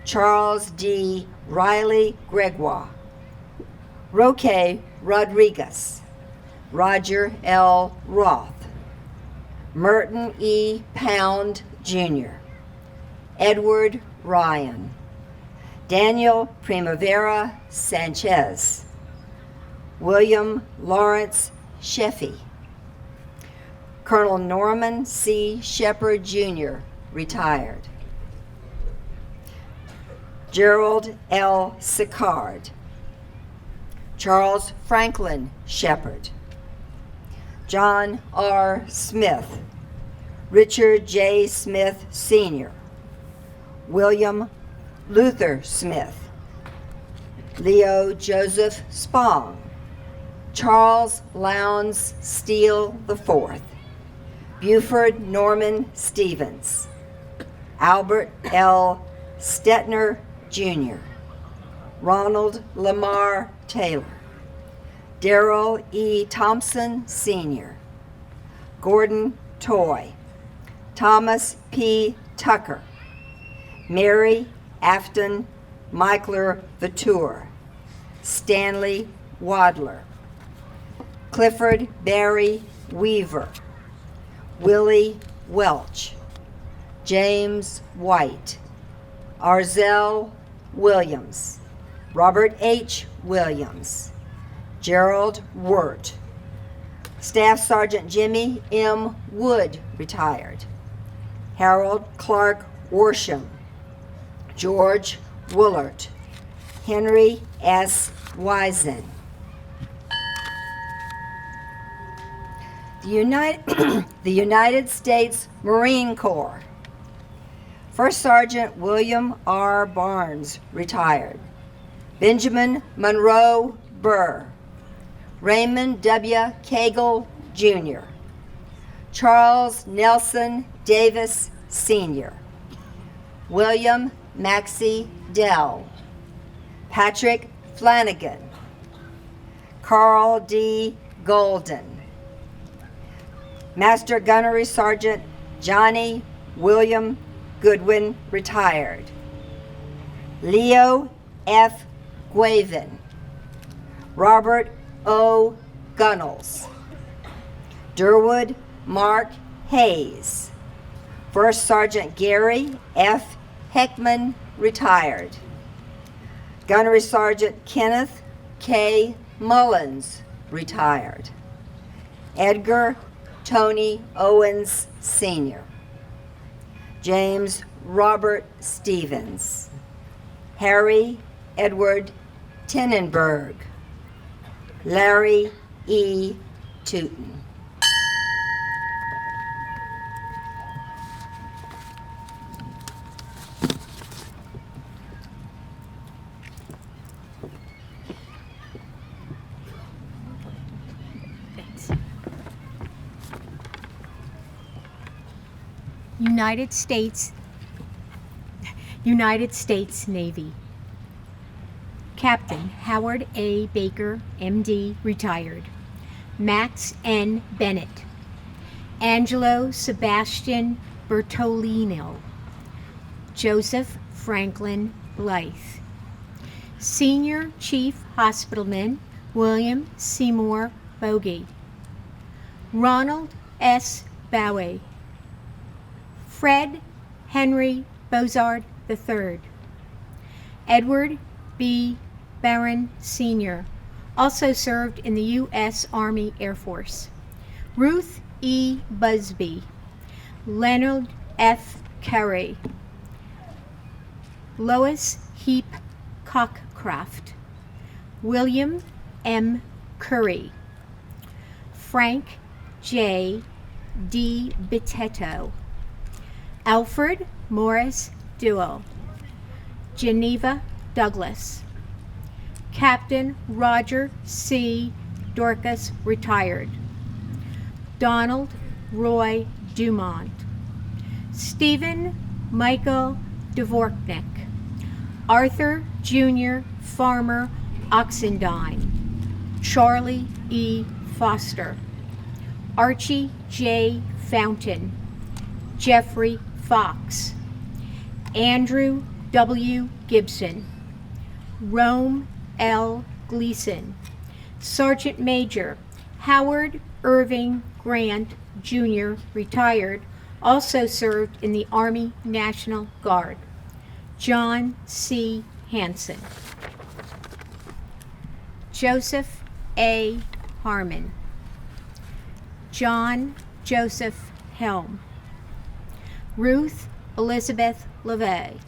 Charles D. Riley Gregoire, Roque Rodriguez, Roger L. Roth, Merton E. Pound Jr., Edward Ryan, Daniel Primavera Sanchez, William Lawrence Sheffey, Colonel Norman C. Shepard Jr., retired, Gerald L. Sicard, Charles Franklin Shepard, John R. Smith, Richard J. Smith Sr., William Luther Smith, Leo Joseph Spong, Charles Lowndes Steele IV, Buford Norman Stevens, Albert L. Stetner Jr., Ronald Lamar Taylor, Darrell E. Thompson Sr., Gordon Toy, Thomas P. Tucker, Mary Afton Michler Vautour, Stanley Wadler, Clifford Barry Weaver, Willie Welch, James White, Arzell Williams, Robert H. Williams, Gerald Wirt, Staff Sergeant Jimmy M. Wood, retired, Harold Clark Worsham, George Woolert, Henry S. Wisen. The United States Marine Corps. First Sergeant William R. Barnes, retired, Benjamin Monroe Burr, Raymond W. Cagle, Jr., Charles Nelson Davis, Sr., William Maxey Dell, Patrick Flanagan, Carl D. Golden, Master Gunnery Sergeant Johnny William Goodwin, retired, Leo F. Guavin, Robert O. Gunnels, Durwood Mark Hayes, First Sergeant Gary F. Heckman, retired, Gunnery Sergeant Kenneth K. Mullins, retired, Edgar Tony Owens, Sr., James Robert Stevens, Harry Edward Tenenberg, Larry E. Tootin. United States Navy. Captain Howard A. Baker, MD, retired. Max N. Bennett. Angelo Sebastian Bertolino. Joseph Franklin Blythe. Senior Chief Hospitalman William Seymour Bogey. Ronald S. Bowie. Fred Henry Bozard III. Edward B. Barron Sr., also served in the U.S. Army Air Force. Ruth E. Busby. Leonard F. Carey. Lois Heap Cockcroft. William M. Curry. Frank J. D. Bitetto. Alfred Morris Duell. Geneva Douglas. Captain Roger C. Dorcas, retired. Donald Roy Dumont. Stephen Michael Dvorknik. Arthur Jr. Farmer Oxendine. Charlie E. Foster. Archie J. Fountain. Jeffrey Fox. Andrew W. Gibson. Rome L. Gleason. Sergeant Major Howard Irving Grant, Jr., retired, also served in the Army National Guard. John C. Hanson. Joseph A. Harmon. John Joseph Helm. Ruth Elizabeth LeVay.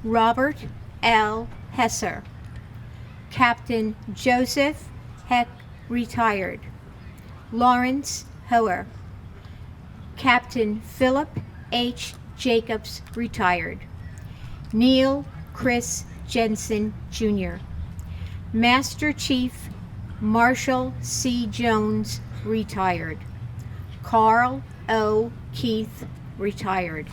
Robert L. Hesser. Captain Joseph Heck, retired. Lawrence Hoer. Captain Philip H. Jacobs, retired. Neil Chris Jensen, Jr. Master Chief Marshall C. Jones, retired. Carl O. Keith, retired.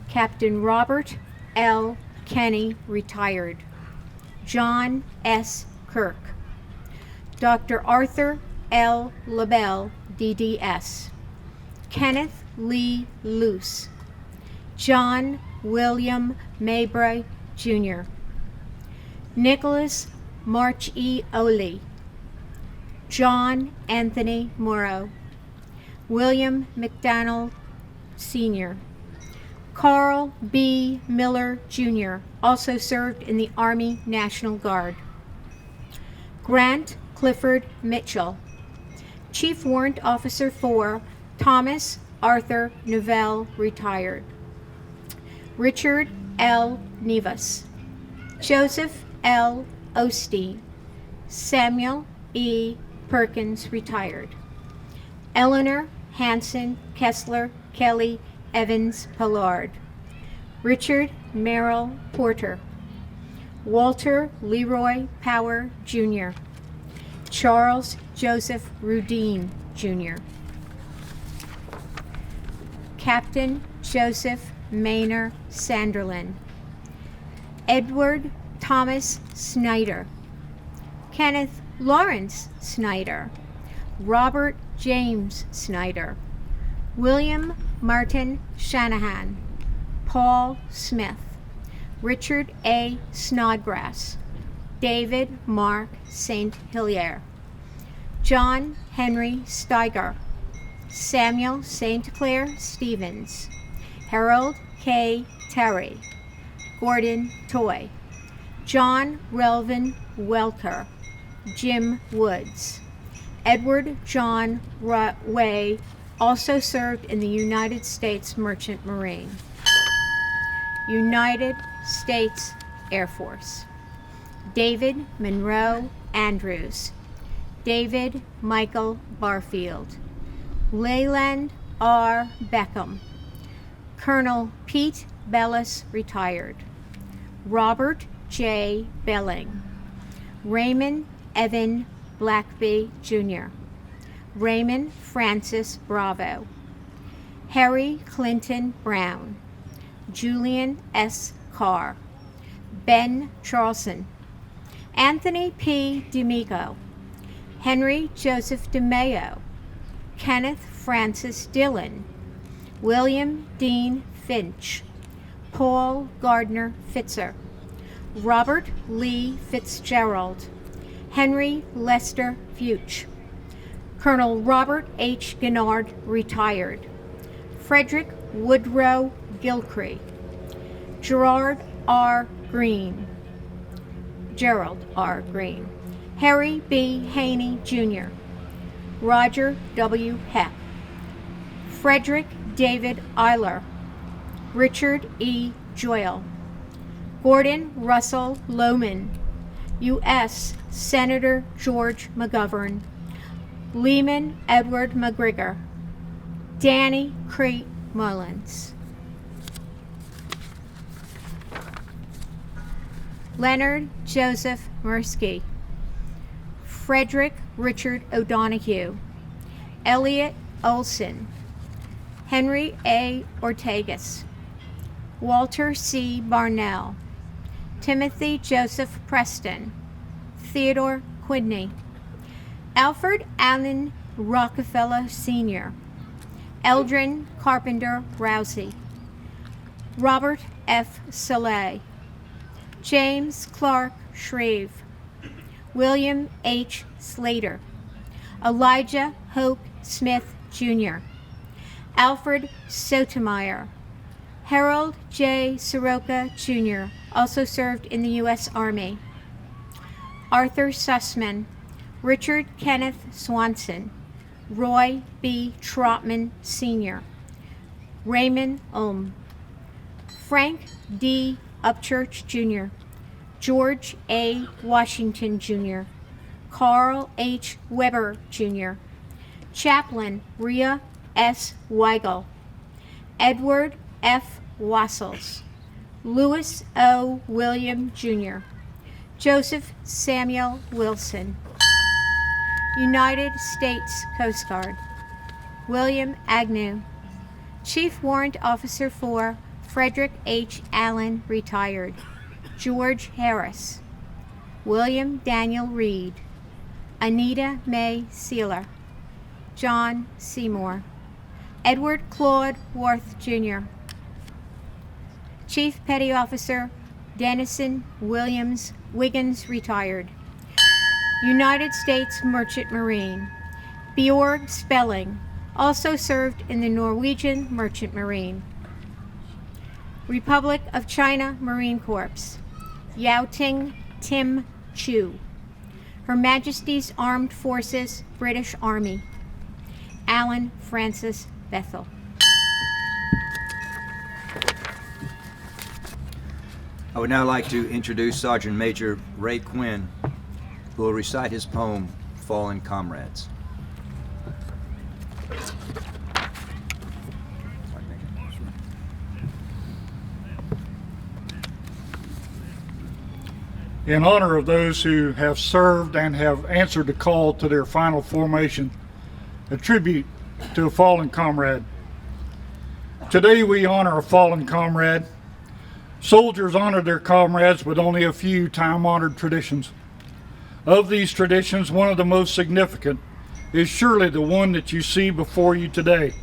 Captain Robert L. Kenny, retired. John S. Kirk. Dr. Arthur L. LaBelle, DDS. Kenneth Lee Luce. John William Mabry, Jr. Nicholas March E. Oley. John Anthony Morrow. William McDonald, Sr. Carl B. Miller, Jr., also served in the Army National Guard. Grant Clifford Mitchell. Chief Warrant Officer 4, Thomas Arthur Naval, retired. Richard L. Nevis. Joseph L. Osteen. Samuel E. Perkins, retired. Eleanor Hanson Kessler Kelly Evans Pollard. Richard Merrill Porter. Walter Leroy Power, Jr. Charles Joseph Rudine, Jr. Captain Joseph Maynor Sanderlin. Edward Thomas Snyder. Kenneth Lawrence Snyder. Robert James Snyder. William Martin Shanahan. Paul Smith. Richard A. Snodgrass. David Mark St. Hilaire. John Henry Steiger. Samuel St. Clair Stevens. Harold K. Terry. Gordon Toy. John Relvin Welker. Jim Woods. Edward John Way, also served in the United States Merchant Marine. United States Air Force. David Monroe Andrews. David Michael Barfield. Leyland R. Beckham. Colonel Pete Bellis, retired. Robert J. Belling. Raymond Evan Blackby, Jr. Raymond Francis Bravo. Harry Clinton Brown, Julian S. Carr, Ben Charlson, Anthony P. D'Amico, Henry Joseph DeMayo, Kenneth Francis Dillon, William Dean Finch, Paul Gardner Fitzer, Robert Lee Fitzgerald, Henry Lester Fuchs, Colonel Robert H. Gennard, retired, Frederick Woodrow Gilcree, Gerald R. Green, Harry B. Haney Jr., Roger W. Heck, Frederick David Eiler, Richard E. Joyle, Gordon Russell Lohman, U.S. Senator George McGovern, Lehman Edward McGregor, Danny Crete Mullins, Leonard Joseph Mirsky, Frederick Richard O'Donoghue, Elliot Olson, Henry A. Ortegas, Walter C. Barnell, Timothy Joseph Preston, Theodore Quidney, Alfred Allen Rockefeller Sr., Eldrin Carpenter Rousey, Robert F. Soleil, James Clark Shreve, William H. Slater, Elijah Hoke Smith Jr., Alfred Sotomayor, Harold J. Soroka Jr., also served in the U.S. Army, Arthur Sussman, Richard Kenneth Swanson, Roy B. Trotman Sr., Raymond Ulm, Frank D. Upchurch Jr., George A. Washington Jr., Carl H. Weber Jr., Chaplain Rhea S. Weigel, Edward F. Wassels, Louis O. William Jr., Joseph Samuel Wilson, United States Coast Guard, William Agnew, Chief Warrant Officer for Frederick H. Allen, retired, George Harris, William Daniel Reed, Anita Mae Sealer, John Seymour, Edward Claude Worth Jr., Chief Petty Officer Dennison Williams Wiggins, retired, United States Merchant Marine, Bjorg Spelling, also served in the Norwegian Merchant Marine, Republic of China Marine Corps, Yao-Ting Tim Chu, Her Majesty's Armed Forces British Army, Alan Francis Bethel. I would now like to introduce Sergeant Major Ray Quinn, who will recite his poem, Fallen Comrades. In honor of those who have served and have answered the call to their final formation, a tribute to a fallen comrade. Today we honor a fallen comrade. Soldiers honor their comrades with only a few time-honored traditions. Of these traditions, one of the most significant is surely the one that you see before you today.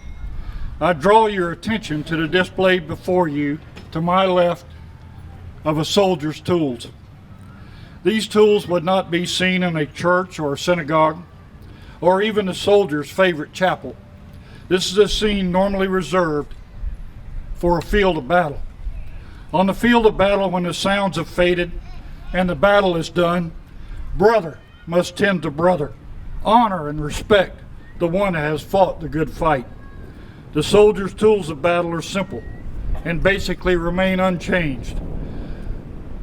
I draw your attention to the display before you, to my left, of a soldier's tools. These tools would not be seen in a church or a synagogue, or even a soldier's favorite chapel. This is a scene normally reserved for a field of battle. On the field of battle, when the sounds have faded and the battle is done, brother must tend to brother, honor and respect the one that has fought the good fight. The soldier's tools of battle are simple and basically remain unchanged.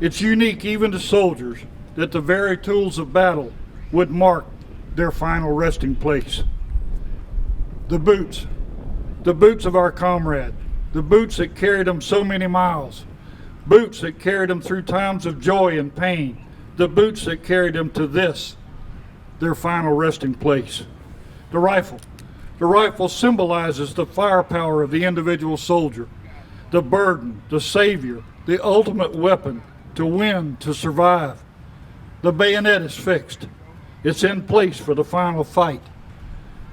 It's unique even to soldiers that the very tools of battle would mark their final resting place. The boots of our comrade, the boots that carried them so many miles, boots that carried them through times of joy and pain, the boots that carried them to this, their final resting place. The rifle, The rifle symbolizes the firepower of the individual soldier, the burden, the savior, the ultimate weapon to win, to survive. The bayonet is fixed. It's in place for the final fight.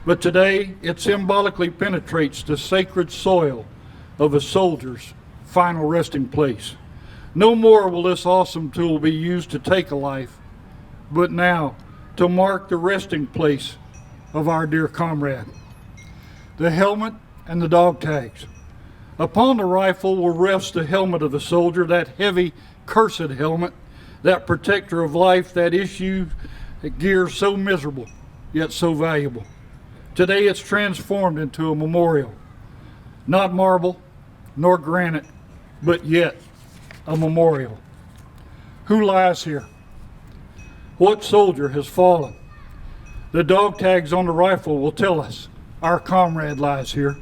But today, it symbolically penetrates the sacred soil of a soldier's final resting place. No more will this awesome tool be used to take a life, but now to mark the resting place of our dear comrade. The helmet and the dog tags. Upon the rifle will rest the helmet of the soldier, that heavy, cursed helmet, that protector of life, that issue, that gear so miserable, yet so valuable. Today it's transformed into a memorial, not marble, nor granite, but yet a memorial. Who lies here? What soldier has fallen? The dog tags on the rifle will tell us our comrade lies here.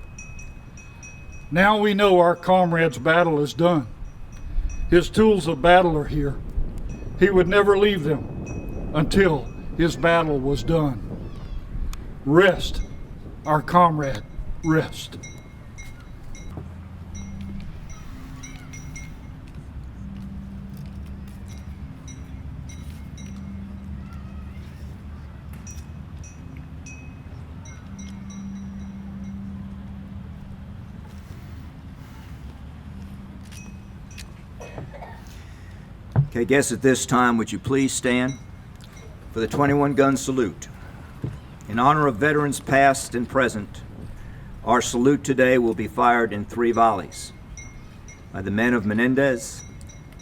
Now we know our comrade's battle is done. His tools of battle are here. He would never leave them until his battle was done. Rest, our comrade, rest. Okay, guests, at this time, would you please stand for the 21-gun salute? In honor of veterans past and present, our salute today will be fired in 3 volleys by the men of Menendez,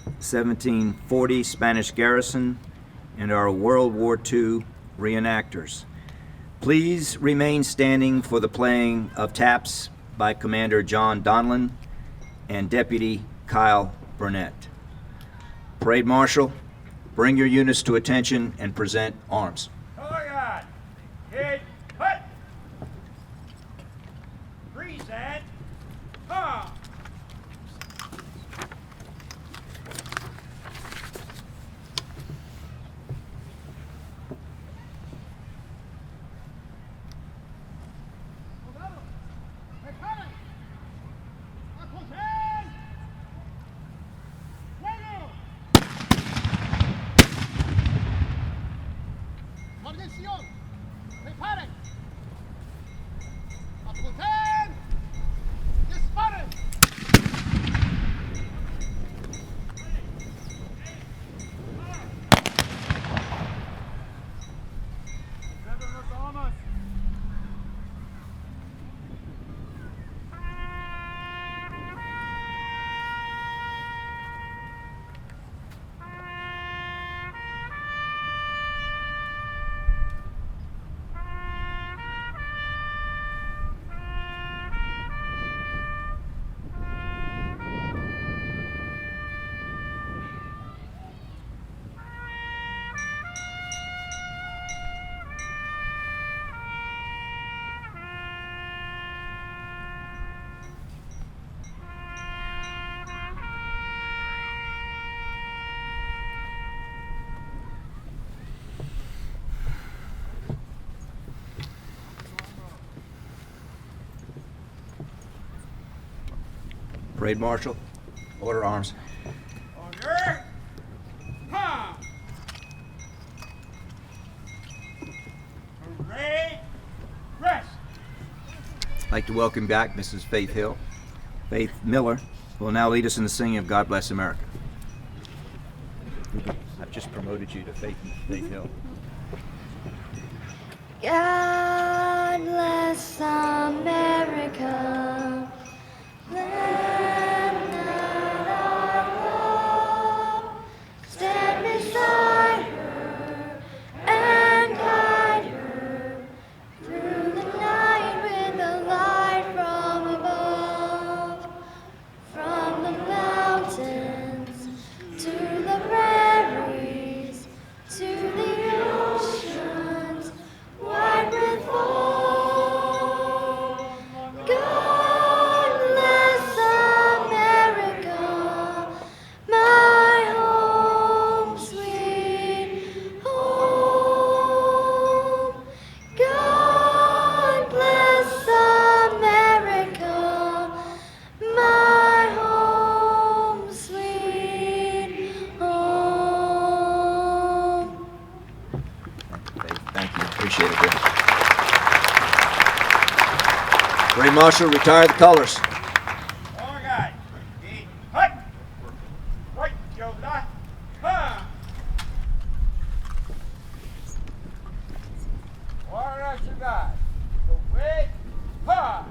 1740 Spanish garrison, and our World War II reenactors. Please remain standing for the playing of taps by Commander John Donlin and Deputy Kyle Burnett. Parade Marshal, bring your units to attention and present arms. Target! Hit! Hut! Reset! Ha! Parade Marshal, order arms. Order! Ha! Parade! Rest! I'd like to welcome back Mrs. Faith Hill. Faith Miller will now lead us in the singing of God Bless America. I've just promoted you to Faith Hill. God bless America, land that I love. Stand beside her and guide her through the night with the light from above. From the mountains to the prairies to the oceans, white with foam. Appreciate it, Bill. Green Marshal, retire the colors. All right. Head, hut. Right, shoulder. Ha. All right, you guys. So wait. Ha.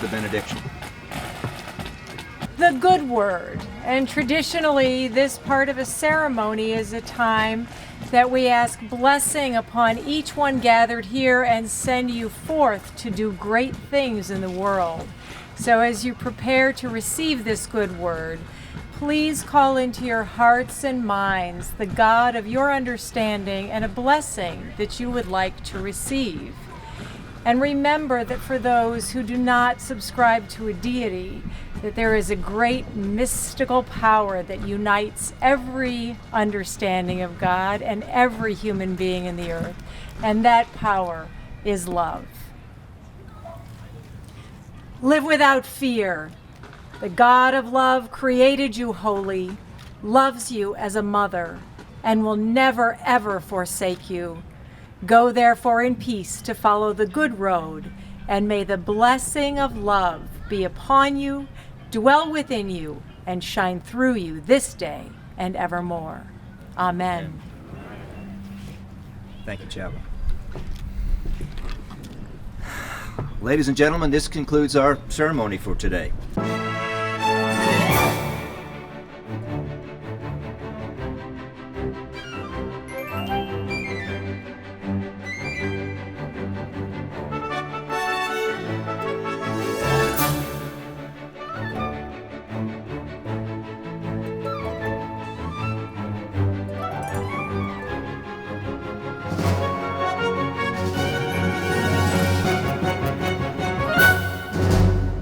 The benediction. The good word. And traditionally, this part of a ceremony is a time that we ask blessing upon each one gathered here and send you forth to do great things in the world. So as you prepare to receive this good word, please call into your hearts and minds the God of your understanding and a blessing that you would like to receive. And remember that for those who do not subscribe to a deity, that there is a great mystical power that unites every understanding of God and every human being in the earth. And that power is love. Live without fear. The God of love created you holy, loves you as a mother, and will never ever forsake you. Go therefore in peace to follow the good road, and may the blessing of love be upon you, dwell within you, and shine through you this day and evermore. Amen. Thank you, Chaplain. Ladies and gentlemen, this concludes our ceremony for today.